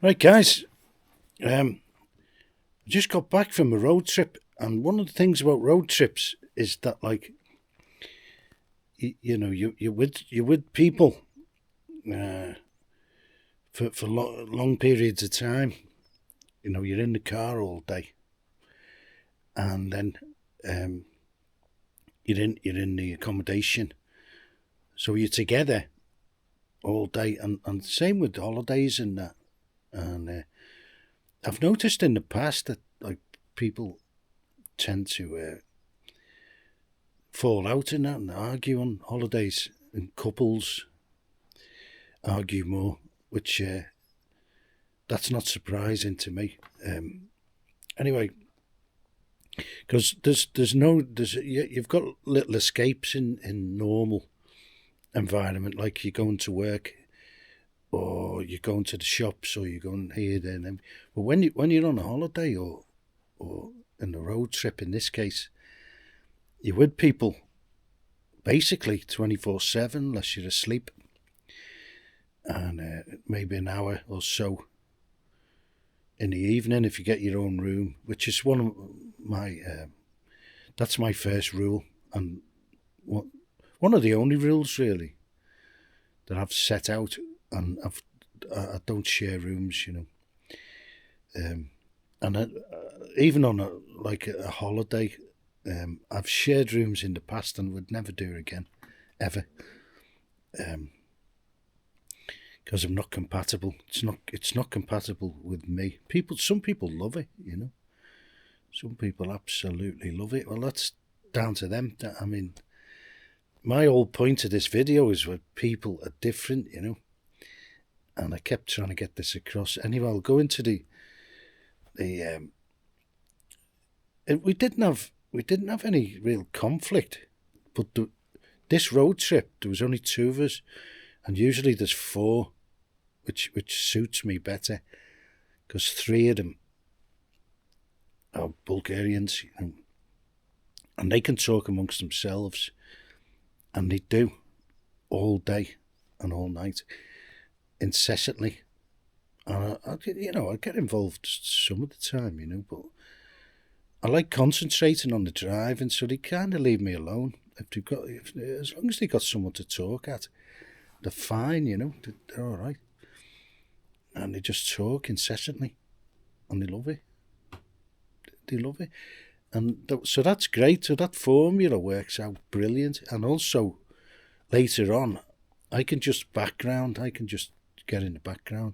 Right, guys. I just got back from a road trip, and one of the things about road trips is that, like, you're with people uh, for long periods of time. You're in the car all day, and then um, you're in the accommodation, so you're together all day, and same with holidays and that. And I've noticed in the past that like people tend to fall out in that and argue on holidays, and couples argue more, which that's not surprising to me. Anyway, because you've got little escapes in normal environment, like you're going to work or you're going to the shops or you're going here there and then. But when you're on a holiday or in a road trip, in this case, you're with people basically 24/7 unless you're asleep, and maybe an hour or so in the evening if you get your own room, which is one of my that's my first rule, and one of the only rules really that I've set out. And I don't share rooms, and even on a holiday, I've shared rooms in the past and would never do it again, ever. Because I'm not compatible. It's not compatible with me. Some people love it, Some people absolutely love it. Well, that's down to them. I mean, my whole point of this video is that people are different, And I kept trying to get this across. Anyway, I'll go into the we didn't have any real conflict, but this road trip there was only two of us, and usually there's four, which suits me better, because three of them are Bulgarians, and they can talk amongst themselves, and they do all day and all night, incessantly. And I get involved some of the time, but I like concentrating on the drive, and so they kind of leave me alone. As long as they got someone to talk at, they're fine, they're all right, and they just talk incessantly, and they love it. They love it, and so that's great. So that formula works out brilliant, and also later on, I can just get in the background,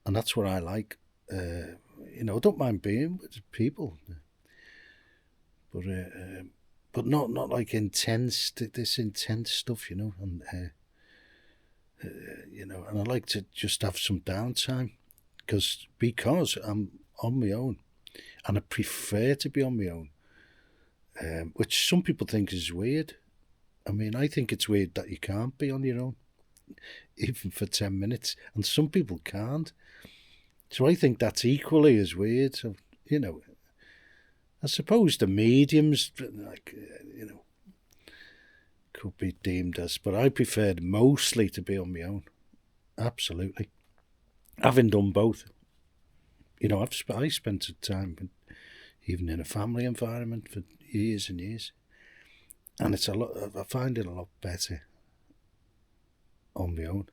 and that's what I like. I don't mind being with people, but not like intense. This intense stuff, and and I like to just have some downtime, because I'm on my own, and I prefer to be on my own, which some people think is weird. I mean, I think it's weird that you can't be on your own, even for 10 minutes, and some people can't. So I think that's equally as weird. So, I suppose the mediums, could be deemed as, but I preferred mostly to be on my own. Absolutely. Having done both, I spent time even in a family environment for years and years, and I find it a lot better on my own.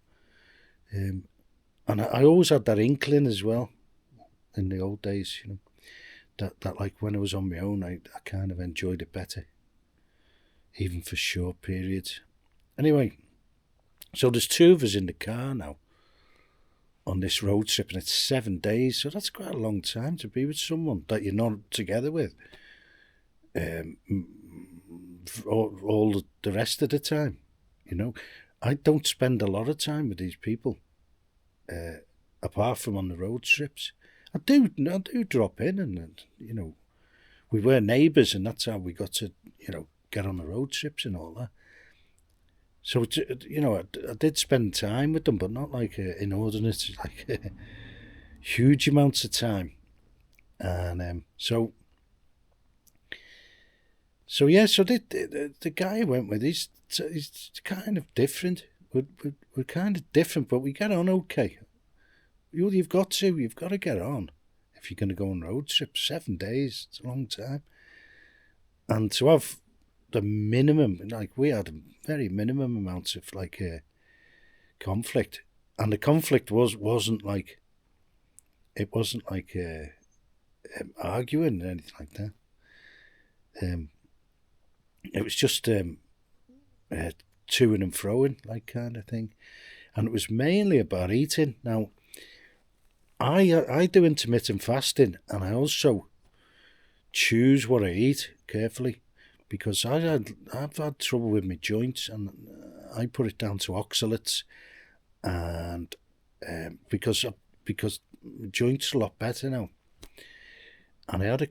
And I always had that inkling as well in the old days, that like when I was on my own, I kind of enjoyed it better, even for short periods. Anyway, so there's two of us in the car now on this road trip, and it's 7 days, so that's quite a long time to be with someone that you're not together with all the rest of the time. I don't spend a lot of time with these people, apart from on the road trips. I do drop in, and we were neighbours, and that's how we got to get on the road trips and all that. So I did spend time with them, but not like inordinate, like huge amounts of time. And so the guy I went with, he's kind of different. We're kind of different, but we get on okay. you've got to get on if you're going to go on road trips. 7 days, it's a long time. And to have the minimum, like we had a very minimum amount of like conflict, and the conflict wasn't like arguing or anything like that. It was just to and froing, like kind of thing, and it was mainly about eating. Now, I do intermittent fasting, and I also choose what I eat carefully, because I've had trouble with my joints, and I put it down to oxalates, and because my joints are a lot better now. And I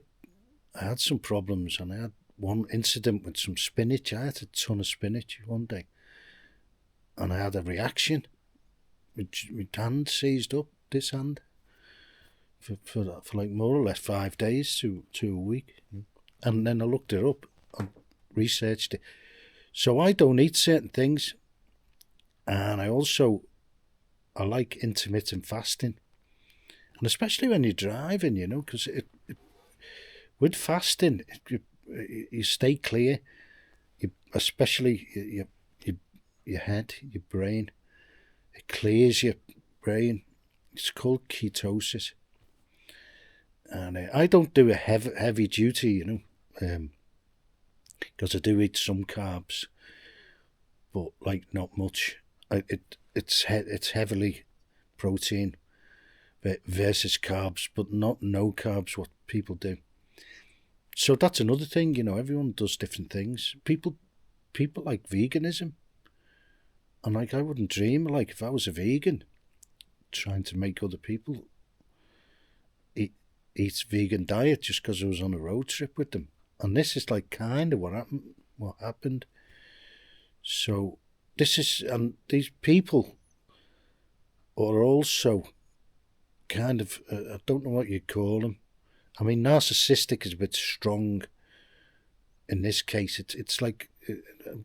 had some problems, and I had one incident with some spinach. I had a ton of spinach one day, and I had a reaction. My hand seized up, this hand, for like more or less 5 days to a week. And then I looked it up and researched it. So I don't eat certain things, and I like intermittent fasting. And especially when you're driving, because with fasting, you stay clear, especially your head, your brain. It clears your brain. It's called ketosis. And I don't do a heavy duty, because I do eat some carbs, but like not much. It's heavily protein versus carbs, but not no carbs, what people do. So that's another thing, everyone does different things. People like veganism. And like, I wouldn't dream, like, if I was a vegan, trying to make other people eat vegan diet just because I was on a road trip with them. And this is like kind of what happened. So and these people are also kind of, I don't know what you call them. I mean, narcissistic is a bit strong in this case. It's like,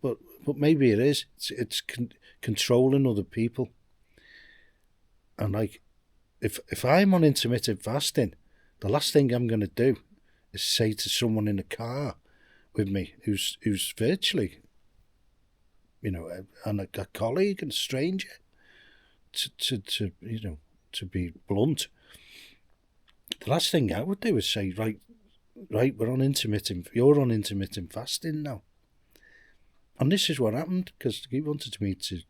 but maybe it is. It's controlling other people. And like, if I'm on intermittent fasting, the last thing I'm going to do is say to someone in a car with me who's virtually, and a colleague and a stranger, to be blunt. The last thing I would do is say, right, you're on intermittent fasting now. And this is what happened, because he wanted me to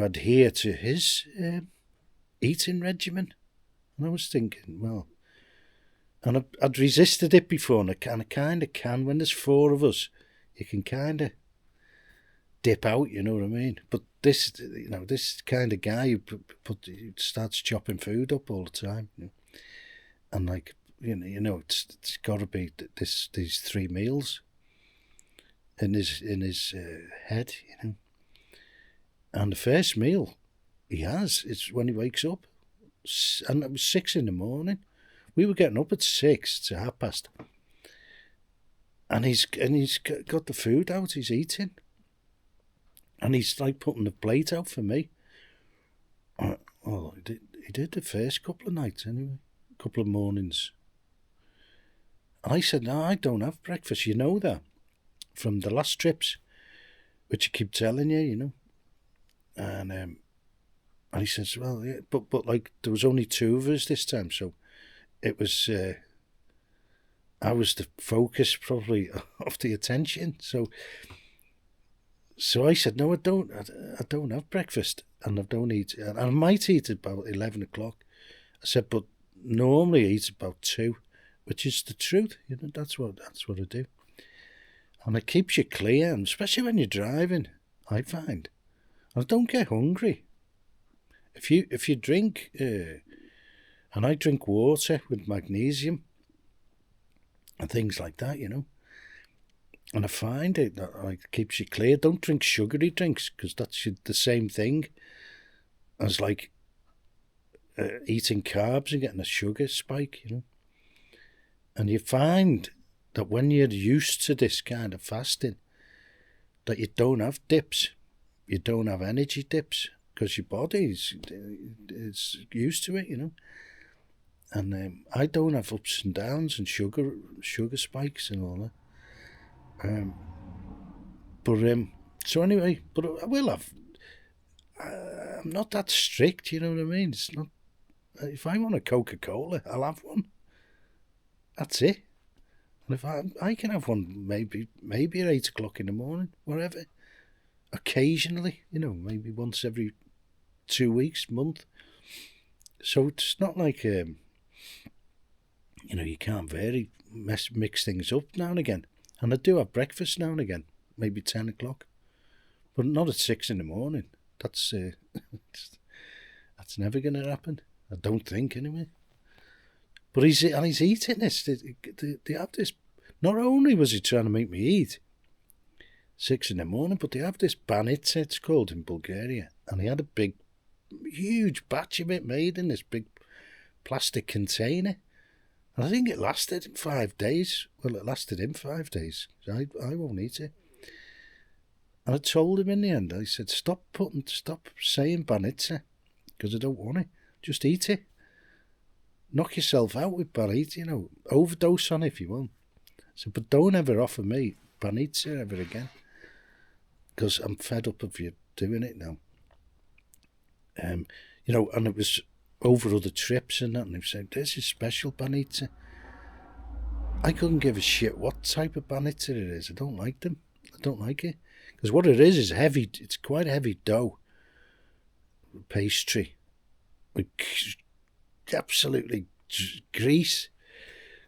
adhere to his eating regimen. And I was thinking, well, and I'd resisted it before, and I kind of can. When there's 4 of us, you can kind of dip out, you know what I mean? But this kind of guy who starts chopping food up all the time, and like, it's got to be these 3 meals in his head, And the first meal he has is when he wakes up, and it was 6 a.m. We were getting up at 6 to 6:30, and he's got the food out. He's eating, and he's like putting the plate out for me. Well, he did the first couple of nights anyway, couple of mornings. And I said, no, I don't have breakfast. You know that from the last trips, which I keep telling you, And he says, well, yeah, but like there was only 2 of us this time, so it was I was the focus probably of the attention. So I said, no, I don't have breakfast, and I don't eat, and I might eat at about 11 o'clock. I said, but normally I eat about 2, which is the truth. That's what I do, and it keeps you clear, and especially when you're driving, I find. I don't get hungry. If you drink, and I drink water with magnesium and things like that, and I find it that keeps you clear. Don't drink sugary drinks, because that's the same thing as like eating carbs and getting a sugar spike, And you find that when you're used to this kind of fasting, that you don't have dips. You don't have energy dips. because your body is used to it, And I don't have ups and downs and sugar spikes and all that. So anyway, but I will have. I'm not that strict, you know what I mean? It's not. If I want a Coca-Cola, I'll have one. That's it. And if I can have one maybe at 8 o'clock in the morning, whatever. Occasionally, maybe once every 2 weeks, month. So it's not like you can't mix things up now and again. And I do have breakfast now and again, maybe 10 o'clock, but not at 6 in the morning. That's that's never going to happen. I don't think, anyway. But he's eating this. They have this. Not only was he trying to make me eat 6 in the morning, but they have this banitsa, it's called, in Bulgaria. And he had a huge batch of it made in this big plastic container. And I think it lasted 5 days. Well, it lasted him 5 days. So I won't eat it. And I told him in the end, I said, stop saying banitsa, because I don't want it. Just eat it. Knock yourself out with banitsa, overdose on it if you want. So, but don't ever offer me banitsa ever again, because I'm fed up of you doing it now. And it was over other trips and that, and they said, this is special banitsa. I couldn't give a shit what type of banitsa it is. I don't like them. I don't like it. Because what it is heavy. It's quite heavy dough. Pastry. With absolutely grease.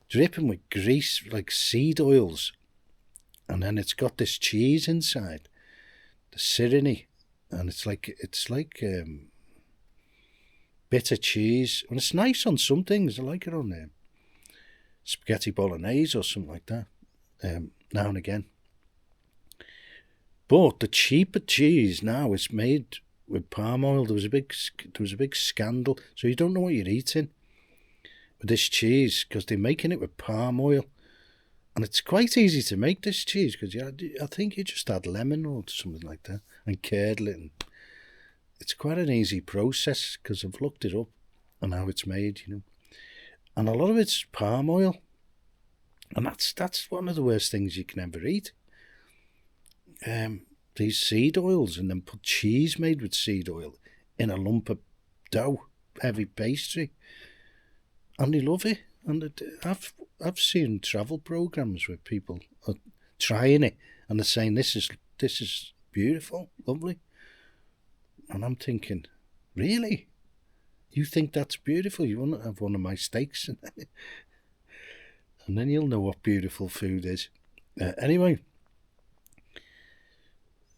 Dripping with grease, like seed oils. And then it's got this cheese inside. The sirene. And it's like bitter cheese. And it's nice on some things. I like it on there. Spaghetti bolognese or something like that. Now and again. But the cheaper cheese now is made with palm oil. There was a big scandal. So you don't know what you're eating with this cheese, because they're making it with palm oil. And it's quite easy to make this cheese, because I think you just add lemon or something like that and curdle it. And it's quite an easy process, because I've looked it up and how it's made, And a lot of it's palm oil. And that's one of the worst things you can ever eat. These seed oils, and then put cheese made with seed oil in a lump of dough, heavy pastry, and they love it. And I've seen travel programs where people are trying it and they're saying this is beautiful, lovely, and I'm thinking, really? You think that's beautiful? You want to have one of my steaks, and then you'll know what beautiful food is. Anyway.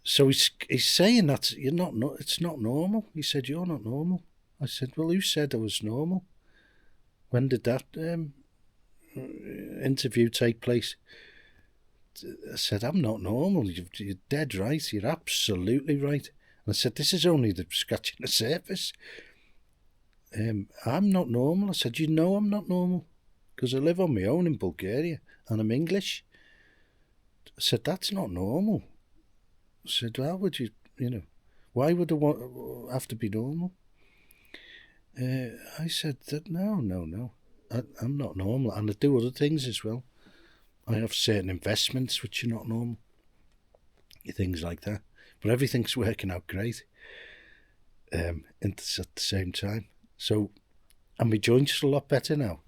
So he's saying that it's not normal. He said, you're not normal. I said, well, who said I was normal? When did that interview take place? I said, I'm not normal. You're dead right. You're absolutely right. And I said, this is only the scratching the surface. I'm not normal. I said, I'm not normal, because I live on my own in Bulgaria and I'm English. I said, that's not normal. I said, how would you, why would I have to be normal? I said that no, I'm not normal, and I do other things as well. I have certain investments which are not normal, things like that. But everything's working out great at the same time. So, and my joints are a lot better now,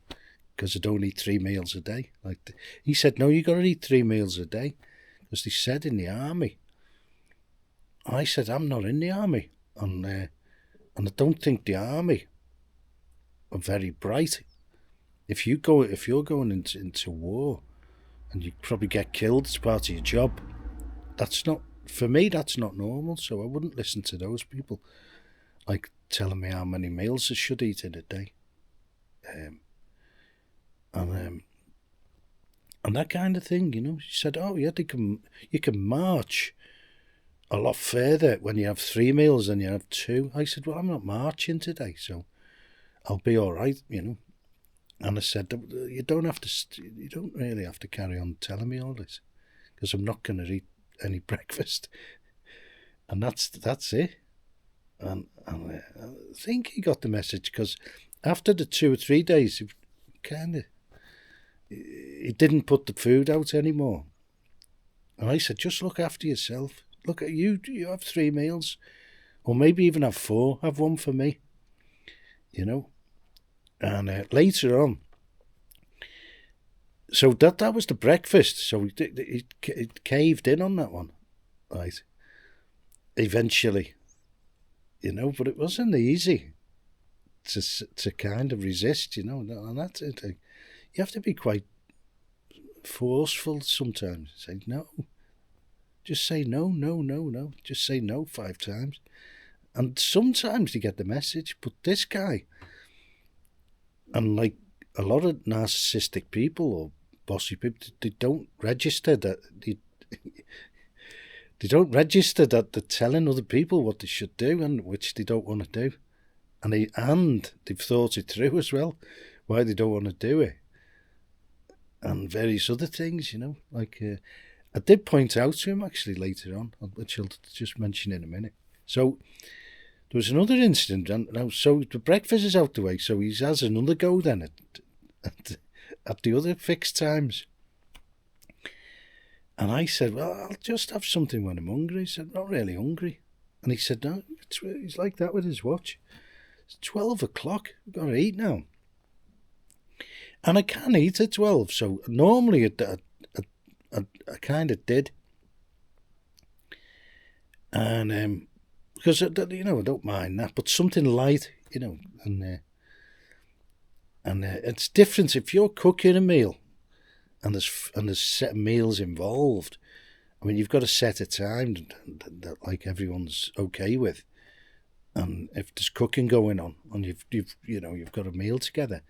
because I don't eat 3 meals a day. He said, no, you got to eat 3 meals a day, because they said in the army. I said, I'm not in the army, and I don't think the army are very bright. If you're going into war, and you probably get killed as part of your job, that's not normal. So I wouldn't listen to those people, telling me how many meals I should eat in a day, and that kind of thing. She said, oh yeah, you can march a lot further when you have 3 meals than you have 2. I said, well, I'm not marching today, so I'll be all right, And I said, you don't really have to carry on telling me all this, because I'm not going to eat any breakfast, and that's it. I think he got the message because after the 2 or 3 days, he didn't put the food out anymore. And I said, just look after yourself. Look at you. You have 3 meals, or maybe even have 4. Have one for me. And later on, so that was the breakfast. So it caved in on that one, right? Eventually, but it wasn't easy to kind of resist, and that's it. You have to be quite forceful sometimes. Say no. Just say no, no, no, no. Just say no 5 times. And sometimes you get the message, but this guy, and like a lot of narcissistic people or bossy people, they don't register that they don't register that they're telling other people what they should do and which they don't want to do, and they've thought it through as well, why they don't want to do it, and various other things, like I did point out to him actually later on, which I'll just mention in a minute. So there was another incident, and now so the breakfast is out the way, so he has another go then at the other fixed times. And I said, well, I'll just have something when I'm hungry. He said, not really hungry. And he said, no, he's like that with his watch. It's 12 o'clock, I've got to eat now. And I can eat at 12, so normally I kind of did. And because, I don't mind that, but something light, and it's different if you're cooking a meal and there's set meals involved. I mean, you've got to set a time that like everyone's okay with, and if there's cooking going on and you've got a meal together,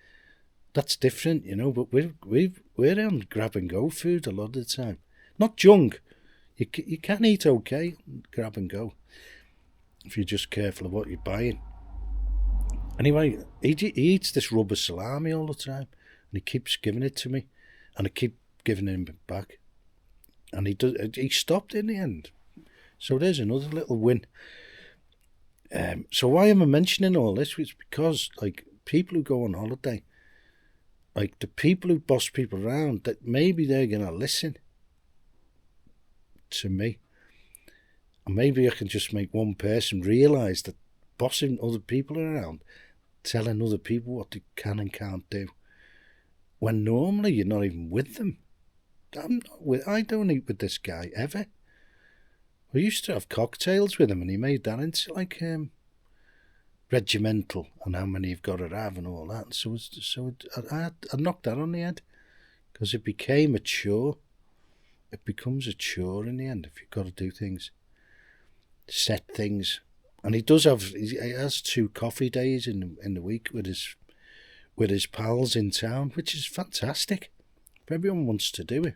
that's different, But we're on grab and go food a lot of the time, not junk. You can eat okay, grab and go, if you're just careful of what you're buying. Anyway, he eats this rubber salami all the time, and he keeps giving it to me, and I keep giving him it back, and he stopped in the end. So there's another little win. So why am I mentioning all this? It's because like people who go on holiday, like the people who boss people around, that maybe they're gonna listen to me, and maybe I can just make one person realise that bossing other people around, telling other people what they can and can't do, when normally you're not even with them. I don't eat with this guy ever. We used to have cocktails with him, and he made that into like regimental and how many you've got to have and all that. So I knocked that on the head because it became a chore. It becomes a chore in the end if you've got to do things, set things. And he has 2 coffee days in the week with his pals in town, which is fantastic. Everyone wants to do it,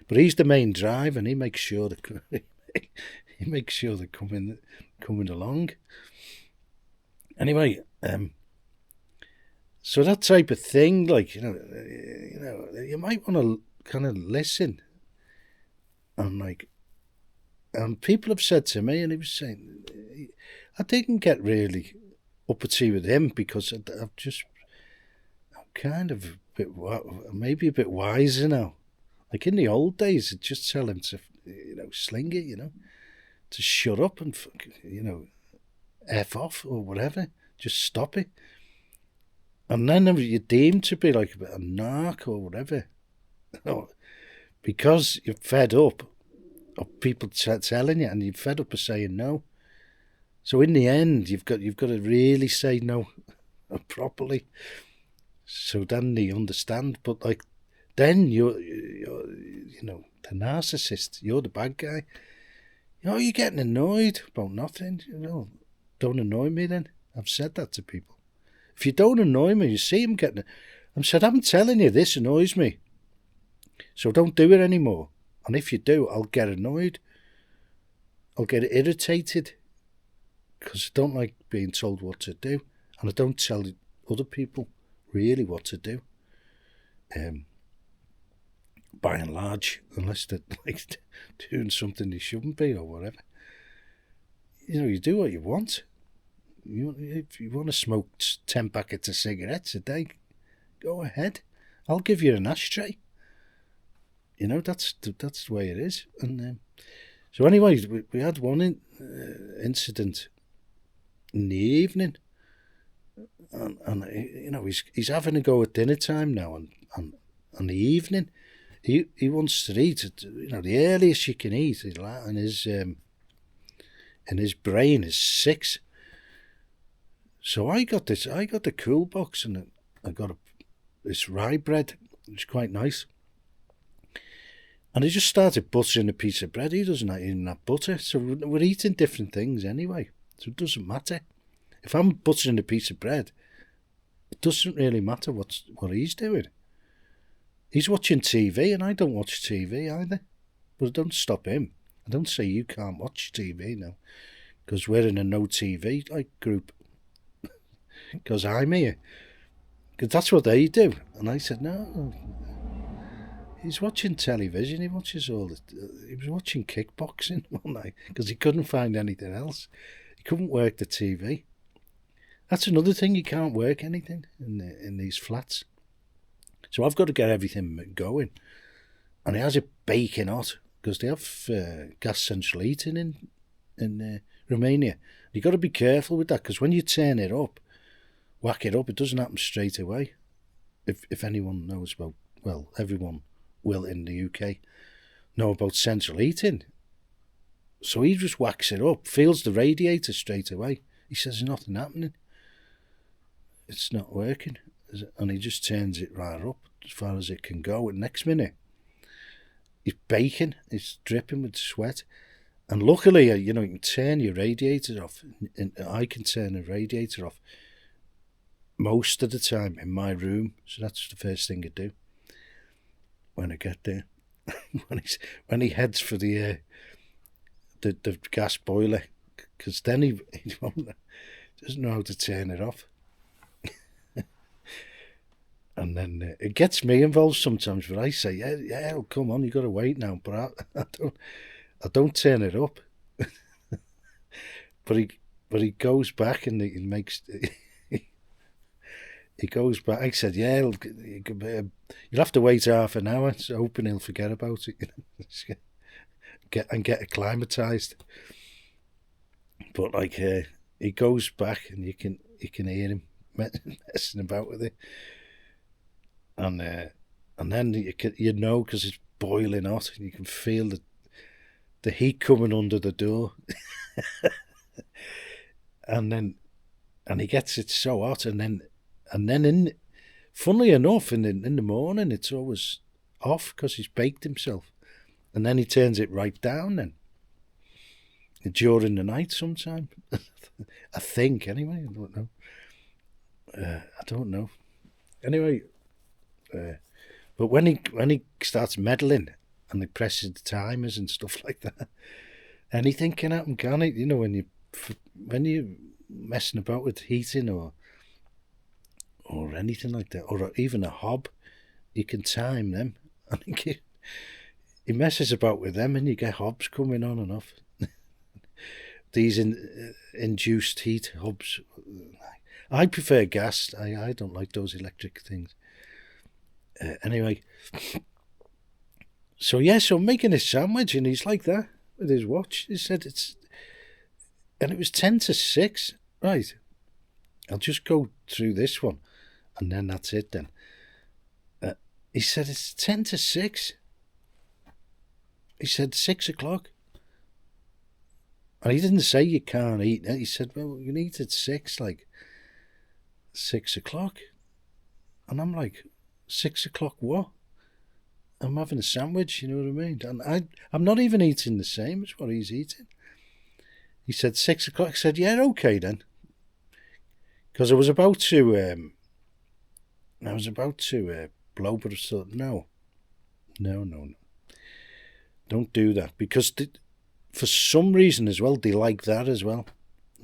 but he's the main drive, and he makes sure they're coming along. Anyway, so that type of thing, like you might want to kind of listen, and people have said to me, and he was saying, I didn't get really uppity with him because I'm kind of maybe a bit wiser now. Like in the old days, I'd just tell him to, sling it, to shut up and, F off or whatever. Just stop it. And then you're deemed to be like a bit of a narc or whatever. Because you're fed up of people telling you, and you're fed up of saying no. So in the end, you've got to really say no properly. So then they understand, but like, then you're the narcissist. You're the bad guy. You're getting annoyed about nothing. Don't annoy me. Then I've said that to people. If you don't annoy me, you see him getting. I'm said, I'm telling you, this annoys me. So don't do it anymore. And if you do, I'll get annoyed. I'll get irritated because I don't like being told what to do, and I don't tell other people really what to do, by and large, unless they're like doing something they shouldn't be or whatever. You do what you want. If you want to smoke 10 packets of cigarettes a day, go ahead. I'll give you an ashtray. That's the way it is. And so anyway, we had one incident in the evening, and he's having a go at dinner time now, and the evening, he wants to eat at the earliest you can eat, and his brain is 6. So I got the cool box, and I got this rye bread, which is quite nice. And he just started buttering a piece of bread. He doesn't even have butter. So we're eating different things anyway. So it doesn't matter. If I'm buttering a piece of bread, it doesn't really matter what he's doing. He's watching TV, and I don't watch TV either. But I don't stop him. I don't say you can't watch TV now, because we're in a no TV group. Because I'm here. Because that's what they do. And I said, no. He's watching television. He watches he was watching kickboxing one night because he couldn't find anything else. He couldn't work the TV. That's another thing. You can't work anything in these flats. So I've got to get everything going. And he has it baking hot because they have gas central heating in Romania. You've got to be careful with that, because when you turn it up, whack it up, it doesn't happen straight away. If anyone knows about, well, everyone will in the UK know about central heating. So he just whacks it up, feels the radiator straight away. He says there's nothing happening. It's not working. And he just turns it right up as far as it can go. And next minute, he's baking, it's dripping with sweat. And luckily, you can turn your radiator off. And I can turn the radiator off most of the time in my room. So that's the first thing I do when I get there. when he heads for the gas boiler, because then he doesn't know how to turn it off. And then it gets me involved sometimes, but I say, yeah, come on, you got to wait now. But I don't turn it up. but he goes back and he makes. He goes back. I said, yeah, you'll have to wait half an hour. So hoping he'll forget about it. Get acclimatized. But he goes back and you can hear him messing about with it. And then you know, because it's boiling hot, and you can feel the heat coming under the door. and he gets it so hot, and then funnily enough, in the morning it's always off because he's baked himself, and then he turns it right down then during the night sometime. I think anyway. I don't know. Anyway. But when he starts meddling and he presses the timers and stuff like that, anything can happen, can't it? When you're messing about with heating or anything like that, or even a hob, you can time them. I think he messes about with them, and you get hobs coming on and off. These induced heat hobs. I prefer gas. I don't like those electric things. Anyway, so making a sandwich, and he's like that with his watch. He said it was 10 to 6. Right, I'll just go through this one, and then that's it then. He said it's 10 to 6. He said 6 o'clock. And he didn't say you can't eat. He said, well, you can eat at 6, like 6 o'clock. And I'm like, 6 o'clock what? I'm having a sandwich, you know what I mean? And I'm not even eating the same as what he's eating. He said 6 o'clock. I said, yeah, okay then. Because I was about to blow, but I thought, no. Don't do that. Because for some reason as well, they like that as well.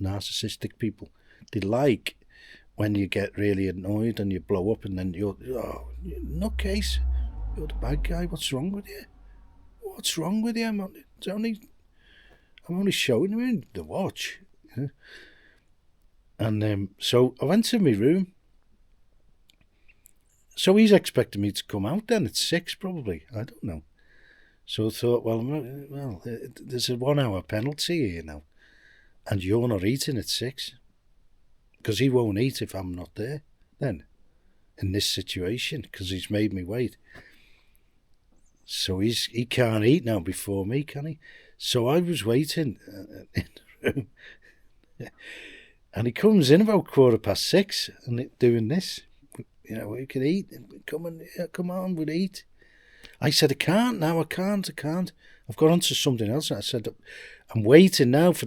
Narcissistic people. They like when you get really annoyed and you blow up, and then you're nutcase, you're the bad guy. What's wrong with you? What's wrong with you? I'm only showing you the watch. And so I went to my room. So he's expecting me to come out then at 6 probably. I don't know. So I thought, well, there's a 1 hour penalty here now. And you're not eating at 6. Because he won't eat if I'm not there then. In this situation. Because he's made me wait. So he can't eat now before me, can he? So I was waiting in the room. And he comes in about 6:15 and doing this. We can eat. Come on, we'll eat. I said, I can't now, I can't. I've got onto something else. I said, I'm waiting now for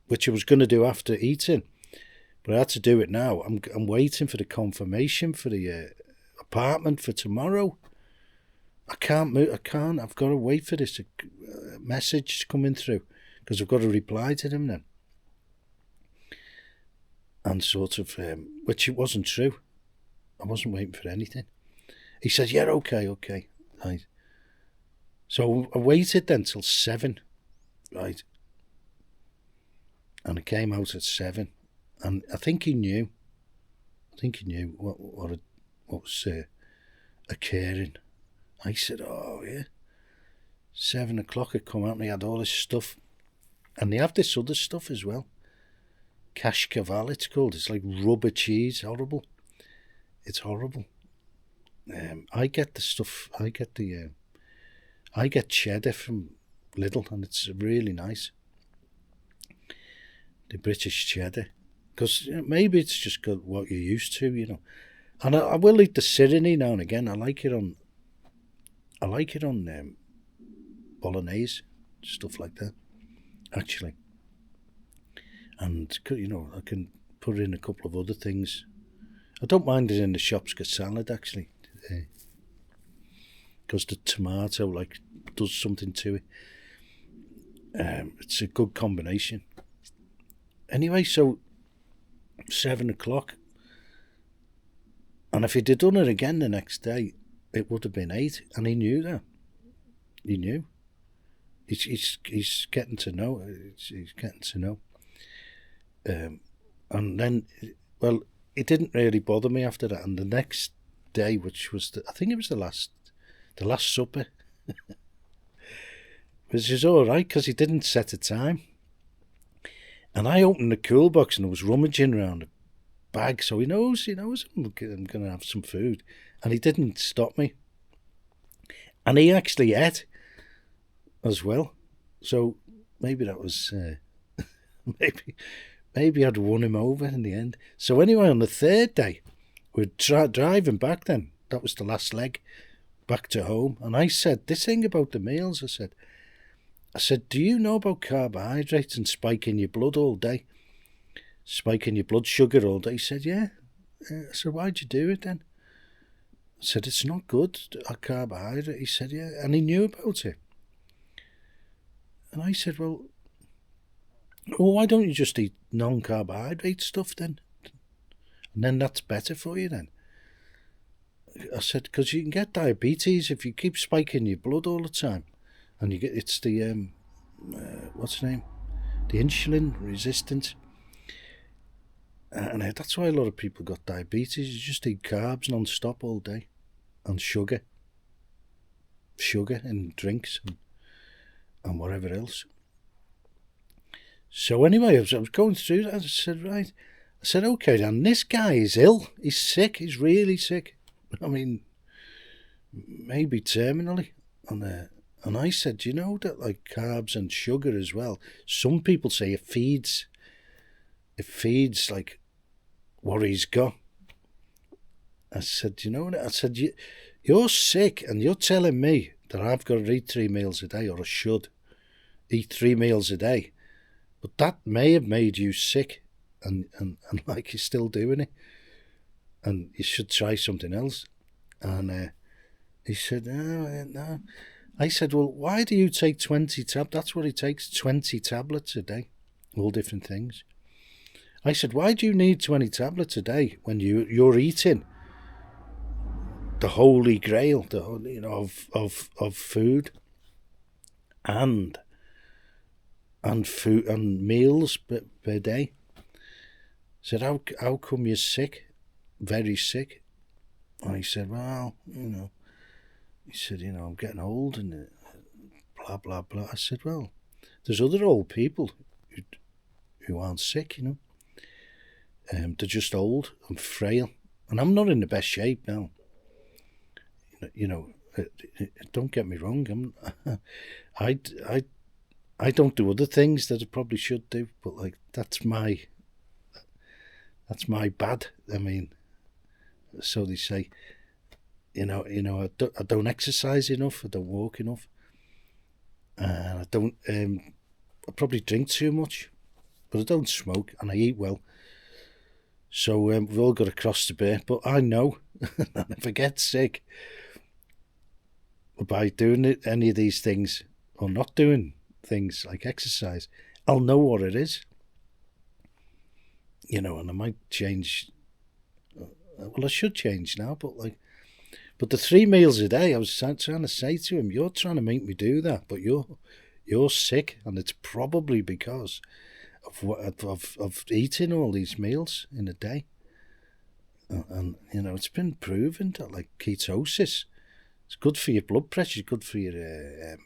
which I was going to do after eating. But I had to do it now. I'm waiting for the confirmation for the apartment for tomorrow. I can't move. I've got to wait for this message coming through because I've got to reply to them then. And sort of, which it wasn't true. I wasn't waiting for anything. He said, yeah, okay. Right. So I waited then till 7, right? And I came out at 7, and I think he knew. What was occurring. I said, oh yeah. 7 o'clock had come out and he had all this stuff. And they have this other stuff as well. Cashcaval it's called. It's like rubber cheese. Horrible. It's horrible. I get the stuff. I get cheddar from Lidl, and it's really nice. The British cheddar, because maybe it's just got what you're used to, And I will eat the Sirini now and again. I like it on bolognese, stuff like that. Actually, and I can put in a couple of other things. I don't mind it in the shops get salad actually, because the tomato does something to it. It's a good combination. Anyway, so 7 o'clock, and if he'd have done it again the next day, it would have been 8, and he knew that. He knew. He's getting to know. He's getting to know. And then, well, it didn't really bother me after that. And the next day, which was I think it was the last supper, which is all right because he didn't set a time. And I opened the cool box and I was rummaging around the bag, so he knows I'm going to have some food, and he didn't stop me. And he actually ate as well, so maybe that was maybe I'd won him over in the end. So anyway, on the third day, we're driving back then. That was the last leg back to home. And I said, this thing about the meals, I said, do you know about carbohydrates and spiking your blood all day? Spiking your blood sugar all day? He said, yeah. I said, why'd you do it then? I said, it's not good, a carbohydrate. He said, yeah. And he knew about it. And I said, well, why don't you just eat non-carbohydrate stuff then? And then that's better for you then. I said, because you can get diabetes if you keep spiking your blood all the time. And it's the, what's the name? The insulin resistant. And that's why a lot of people got diabetes. You just eat carbs non-stop all day. And sugar in drinks and whatever else. So anyway, I was going through that. I said, right. I said, okay, then this guy is ill. He's sick. He's really sick. I mean, maybe terminally. And I said, you know that like carbs and sugar as well, some people say it feeds like what he's got. I said, you know what? I said, you're sick and you're telling me that I've got to eat 3 meals a day, or I should eat 3 meals a day. But that may have made you sick and like you're still doing it. And you should try something else. And he said, no. I said, well, why do you take 20 tablets? That's what he takes, 20 tablets a day, all different things. I said, why do you need 20 tablets a day when you're eating the holy grail, of food and food and meals per day? said, how come you're sick? Very sick. And he said, well, he said, I'm getting old and blah, blah, blah. I said, well, there's other old people who aren't sick, they're just old and frail. And I'm not in the best shape now. Don't get me wrong. I don't do other things that I probably should do, but like that's my bad. I mean, so they say. I don't exercise enough. I don't walk enough, and I don't. I probably drink too much, but I don't smoke and I eat well. So we've all got to cross the bear. But I know that if I get sick by doing any of these things or not doing things like exercise, I'll know what it is. And I might change. Well, I should change now, but the 3 meals a day, I was trying to say to him, you're trying to make me do that, but you're sick, and it's probably because of eating all these meals in a day. And it's been proven that like ketosis, it's good for your blood pressure, it's good for your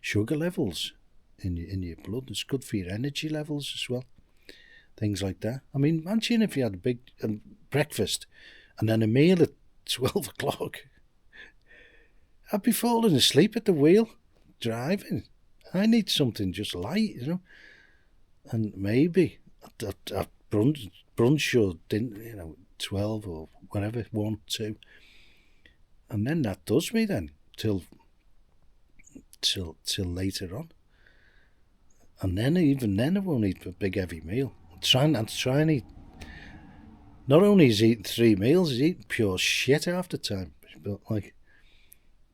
sugar levels in your blood. It's good for your energy levels as well. Things like that. I mean, imagine if you had a big breakfast and then a meal at 12 o'clock. I'd be falling asleep at the wheel, driving. I need something just light, And maybe at brunch or dinner, 12 or whatever, 1, 2. And then that does me then, till later on. And then, even then, I won't eat a big heavy meal. I'm trying to eat. Not only is he eating 3 meals, he's eating pure shit half the time. But like,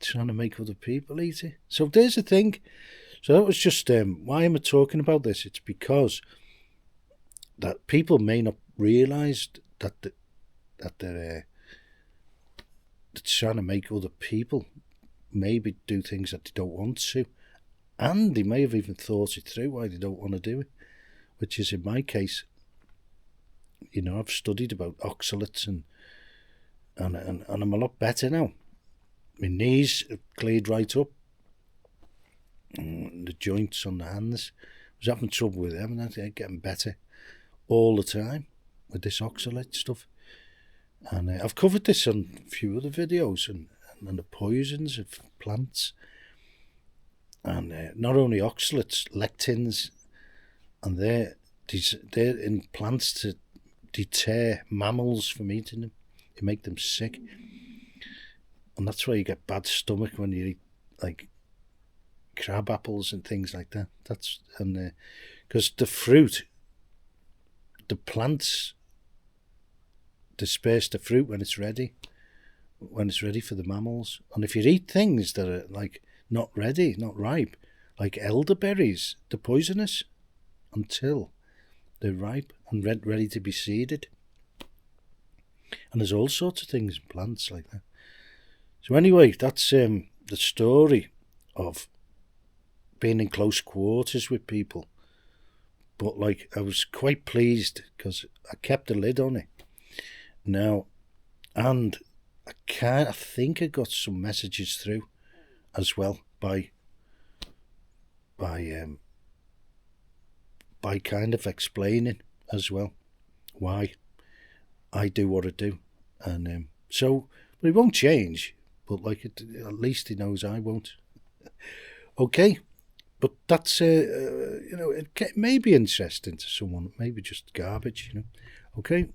trying to make other people eat it. So there's the thing. So that was just, why am I talking about this? It's because that people may not realise that they're trying to make other people maybe do things that they don't want to. And they may have even thought it through why they don't want to do it, which is in my case. I've studied about oxalates and I'm a lot better now. My knees have cleared right up. And the joints on the hands, I was having trouble with them, and they're getting better all the time with this oxalate stuff. And I've covered this on a few other videos and the poisons of plants. And not only oxalates, lectins, and they're in plants to deter mammals from eating them. They make them sick. And that's why you get bad stomach when you eat like crab apples and things like that. Because the fruit, the plants disperse the fruit when it's ready for the mammals. And if you eat things that are like not ready, not ripe, like elderberries, they're poisonous until they're ripe and ready to be seeded. And there's all sorts of things in plants like that. So anyway, that's the story of being in close quarters with people. But like, I was quite pleased because I kept a lid on it now, and I think I got some messages through as well by kind of explaining as well why I do what I do, and so it won't change, but like at least he knows I won't. Okay, but that's it may be interesting to someone, maybe just garbage, Okay.